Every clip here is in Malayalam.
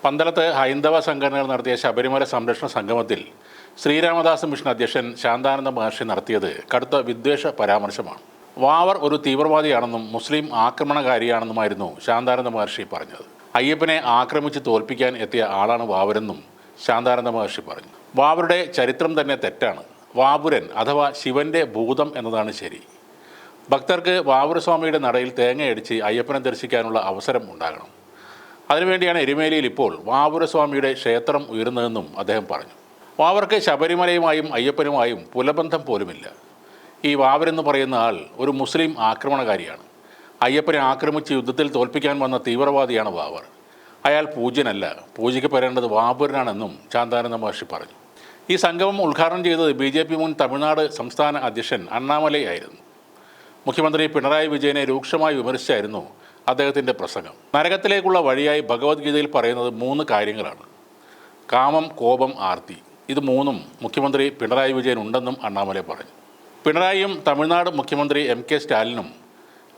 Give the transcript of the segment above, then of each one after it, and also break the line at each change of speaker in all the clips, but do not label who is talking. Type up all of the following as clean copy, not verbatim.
പന്തളത്ത് ഹൈന്ദവ സംഘടനകൾ നടത്തിയ ശബരിമല സംരക്ഷണ സംഗമത്തിൽ ശ്രീരാമദാസ് മിഷൻ അധ്യക്ഷൻ ശാന്താനന്ദ മഹർഷി നടത്തിയത് കടുത്ത വിദ്വേഷ പരാമർശമാണ്. വാവർ ഒരു തീവ്രവാദിയാണെന്നും മുസ്ലിം ആക്രമണകാരിയാണെന്നുമായിരുന്നു ശാന്താനന്ദ മഹർഷി പറഞ്ഞത്. അയ്യപ്പനെ ആക്രമിച്ച് തോൽപ്പിക്കാൻ എത്തിയ ആളാണ് വാവരെന്നും ശാന്താനന്ദ മഹർഷി പറഞ്ഞു. വാവരുടെ ചരിത്രം തന്നെ തെറ്റാണ്. വാവുരൻ അഥവാ ശിവന്റെ ഭൂതം എന്നതാണ് ശരി. ഭക്തർക്ക് വാവുരസ്വാമിയുടെ നടയിൽ തേങ്ങയടിച്ച് അയ്യപ്പനെ ദർശിക്കാനുള്ള അവസരം ഉണ്ടാകണം. അതിനുവേണ്ടിയാണ് എരുമേലിയിൽ ഇപ്പോൾ വാവുരസ്വാമിയുടെ ക്ഷേത്രം ഉയരുന്നതെന്നും അദ്ദേഹം പറഞ്ഞു. വാവർക്ക് ശബരിമലയുമായും അയ്യപ്പനുമായും പുലബന്ധം പോലുമില്ല. ഈ വാവരെന്ന് പറയുന്ന ആൾ ഒരു മുസ്ലിം ആക്രമണകാരിയാണ്. അയ്യപ്പനെ ആക്രമിച്ച് യുദ്ധത്തിൽ തോൽപ്പിക്കാൻ വന്ന തീവ്രവാദിയാണ് വാവർ. അയാൾ പൂജ്യനല്ല, പൂജിക്കപ്പെടേണ്ടത് വാവുരനാണെന്നും ശാന്താനന്ദ മഹർഷി പറഞ്ഞു. ഈ സംഗമം ഉദ്ഘാടനം ചെയ്തത് BJP മുൻ തമിഴ്നാട് സംസ്ഥാന അധ്യക്ഷൻ അണ്ണാമലൈ ആയിരുന്നു. മുഖ്യമന്ത്രി പിണറായി വിജയനെ രൂക്ഷമായി വിമർശിച്ചായിരുന്നു അദ്ദേഹത്തിൻ്റെ പ്രസംഗം. നരകത്തിലേക്കുള്ള വഴിയായി ഭഗവത്ഗീതയിൽ പറയുന്നത് 3 കാര്യങ്ങളാണ്: കാമം, കോപം, ആർത്തി. ഇത് 3ഉം മുഖ്യമന്ത്രി പിണറായി വിജയൻ ഉണ്ടെന്നും അണ്ണാമലൈ പറഞ്ഞു. പിണറായിയും തമിഴ്നാട് മുഖ്യമന്ത്രി MK സ്റ്റാലിനും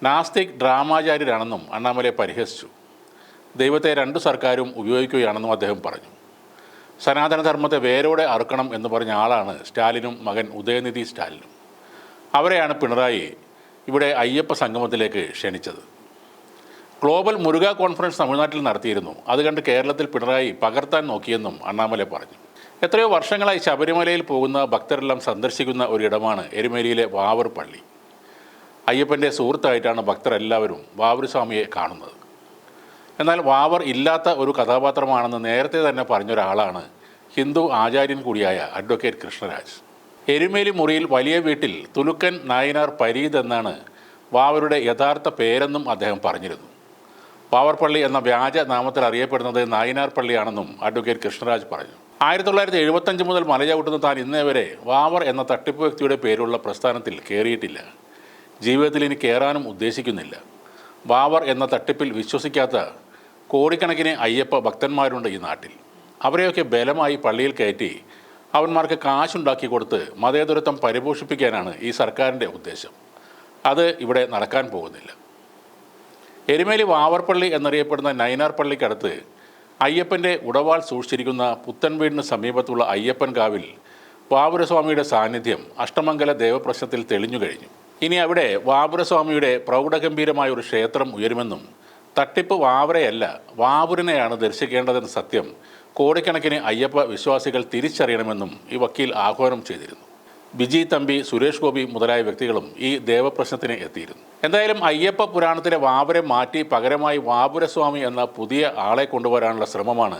നാസ്തിക് ഡ്രാമാചാര്യരാണെന്നും അണ്ണാമലൈ പരിഹസിച്ചു. ദൈവത്തെ 2 സർക്കാരും ഉപയോഗിക്കുകയാണെന്നും അദ്ദേഹം പറഞ്ഞു. സനാതനധർമ്മത്തെ വേരോടെ അറുക്കണം എന്ന് പറഞ്ഞ ആളാണ് സ്റ്റാലിനും മകൻ ഉദയനിധി സ്റ്റാലിനും. അവരെയാണ് പിണറായി ഇവിടെ അയ്യപ്പ സംഗമത്തിലേക്ക് ക്ഷണിച്ചത്. ഗ്ലോബൽ മുരുക കോൺഫറൻസ് തമിഴ്നാട്ടിൽ നടത്തിയിരുന്നു. അത് കണ്ട് കേരളത്തിൽ പിണറായി പകർത്താൻ നോക്കിയെന്നും അണ്ണാമലൈ പറഞ്ഞു. എത്രയോ വർഷങ്ങളായി ശബരിമലയിൽ പോകുന്ന ഭക്തരെല്ലാം സന്ദർശിക്കുന്ന ഒരിടമാണ് എരുമേലിയിലെ വാവർ പള്ളി. അയ്യപ്പൻ്റെ സുഹൃത്തായിട്ടാണ് ഭക്തരെല്ലാവരും വാവുരസ്വാമിയെ കാണുന്നത്. എന്നാൽ വാവർ ഇല്ലാത്ത ഒരു കഥാപാത്രമാണെന്ന് നേരത്തെ തന്നെ പറഞ്ഞൊരാളാണ് ഹിന്ദു ആചാര്യൻ കൂടിയായ അഡ്വക്കേറ്റ് കൃഷ്ണരാജ്. എരുമേലി മുറിയിൽ വലിയ വീട്ടിൽ തുലുക്കൻ നായനാർ പരീദ് എന്നാണ് വാവരുടെ യഥാർത്ഥ പേരെന്നും അദ്ദേഹം പറഞ്ഞിരുന്നു. വാവർ പള്ളി എന്ന വ്യാജ നാമത്തിൽ അറിയപ്പെടുന്നത് നായനാർ പള്ളിയാണെന്നും അഡ്വക്കേറ്റ് കൃഷ്ണരാജ് പറഞ്ഞു. 1975 മുതൽ മലചവിട്ടുന്ന താൻ ഇന്നേ വരെ വാവർ എന്ന തട്ടിപ്പ് വ്യക്തിയുടെ പേരുള്ള പ്രസ്ഥാനത്തിൽ കയറിയിട്ടില്ല. ജീവിതത്തിൽ ഇനി കയറാനും ഉദ്ദേശിക്കുന്നില്ല. വാവർ എന്ന തട്ടിപ്പിൽ വിശ്വസിക്കാത്ത കോടിക്കണക്കിന് അയ്യപ്പ ഭക്തന്മാരുണ്ട് ഈ നാട്ടിൽ. അവരെയൊക്കെ ബലമായി പള്ളിയിൽ കയറ്റി അവന്മാർക്ക് കാശുണ്ടാക്കി കൊടുത്ത് മതേതരത്വം പരിപോഷിപ്പിക്കാനാണ് ഈ സർക്കാരിൻ്റെ ഉദ്ദേശം. അത് ഇവിടെ നടക്കാൻ പോകുന്നില്ല. എരുമേലി വാവർപ്പള്ളി എന്നറിയപ്പെടുന്ന നൈനാർ പള്ളിക്കടുത്ത് അയ്യപ്പൻ്റെ ഉടവാൾ സൂക്ഷിച്ചിരിക്കുന്ന പുത്തൻ വീടിന് സമീപത്തുള്ള അയ്യപ്പൻ കാവിൽ വാവുരസ്വാമിയുടെ സാന്നിധ്യം അഷ്ടമംഗല ദേവപ്രശ്നത്തിൽ തെളിഞ്ഞു കഴിഞ്ഞു. ഇനി അവിടെ വാവുരസ്വാമിയുടെ പ്രൗഢഗംഭീരമായ ഒരു ക്ഷേത്രം ഉയരുമെന്നും തട്ടിപ്പ് വാവരയല്ല വാവുരനെയാണ് ദർശിക്കേണ്ടതെന്ന സത്യം കോടിക്കണക്കിന് അയ്യപ്പ വിശ്വാസികൾ തിരിച്ചറിയണമെന്നും ഈ വക്കീൽ ആഹ്വാനം ചെയ്തിരുന്നു. ബിജി തമ്പി, സുരേഷ് ഗോപി മുതലായ വ്യക്തികളും ഈ ദേവപ്രശ്നത്തിന് എത്തിയിരുന്നു. എന്തായാലും അയ്യപ്പ പുരാണത്തിലെ വാവരെ മാറ്റി പകരമായി വാവുരസ്വാമി എന്ന പുതിയ ആളെ കൊണ്ടുവരാനുള്ള ശ്രമമാണ്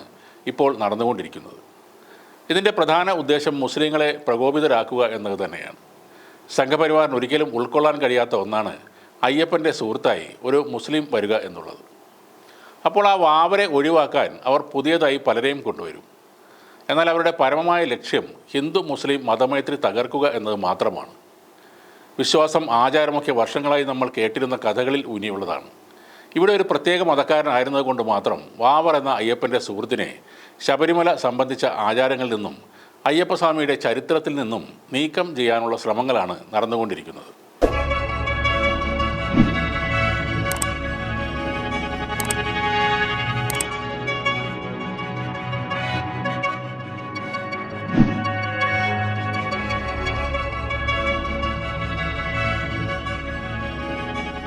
ഇപ്പോൾ നടന്നുകൊണ്ടിരിക്കുന്നത്. ഇതിൻ്റെ പ്രധാന ഉദ്ദേശം മുസ്ലിങ്ങളെ പ്രകോപിതരാക്കുക എന്നത് തന്നെയാണ്. സംഘപരിവാറിന് ഒരിക്കലും ഉൾക്കൊള്ളാൻ കഴിയാത്ത ഒന്നാണ് അയ്യപ്പൻ്റെ സുഹൃത്തായി ഒരു മുസ്ലിം വരിക എന്നുള്ളത്. അപ്പോൾ ആ വാവരെ ഒഴിവാക്കാൻ അവർ പുതിയതായി പലരെയും കൊണ്ടുവരും. എന്നാൽ അവരുടെ പരമമായ ലക്ഷ്യം ഹിന്ദു മുസ്ലിം മതമൈത്രി തകർക്കുക എന്നത് മാത്രമാണ്. വിശ്വാസം, ആചാരമൊക്കെ വർഷങ്ങളായി നമ്മൾ കേട്ടിരുന്ന കഥകളിൽ ഊന്നിയുള്ളതാണ്. ഇവിടെ ഒരു പ്രത്യേക മതക്കാരനായിരുന്നത് കൊണ്ട് മാത്രം വാവർ എന്ന അയ്യപ്പൻ്റെ സുഹൃത്തിനെ ശബരിമല സംബന്ധിച്ച ആചാരങ്ങളിൽ നിന്നും അയ്യപ്പസ്വാമിയുടെ ചരിത്രത്തിൽ നിന്നും നീക്കം ചെയ്യാനുള്ള ശ്രമങ്ങളാണ് നടന്നുകൊണ്ടിരിക്കുന്നത്.